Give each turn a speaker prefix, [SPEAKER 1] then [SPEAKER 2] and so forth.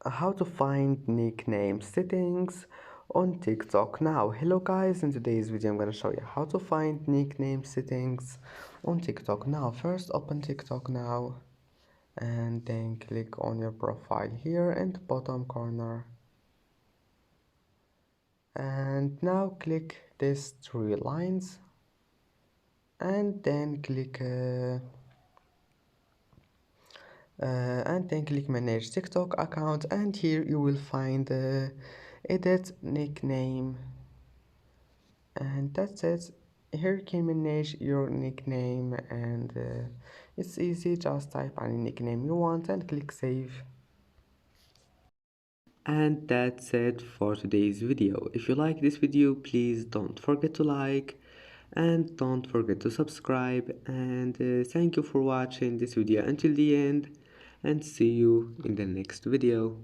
[SPEAKER 1] How to find nickname settings on TikTok now. Hello guys, in today's video I'm gonna show you how to find nickname settings on TikTok now. First open TikTok now and then click on your profile here in the bottom corner, and now click these three lines and then click manage TikTok account, and here you will find edit nickname, and that's it. Here you can manage your nickname, and it's easy. Just type any nickname you want and click save. And that's it for today's video. If you like this video, please don't forget to like and don't forget to subscribe, and thank you for watching this video until the end, and see you in the next video.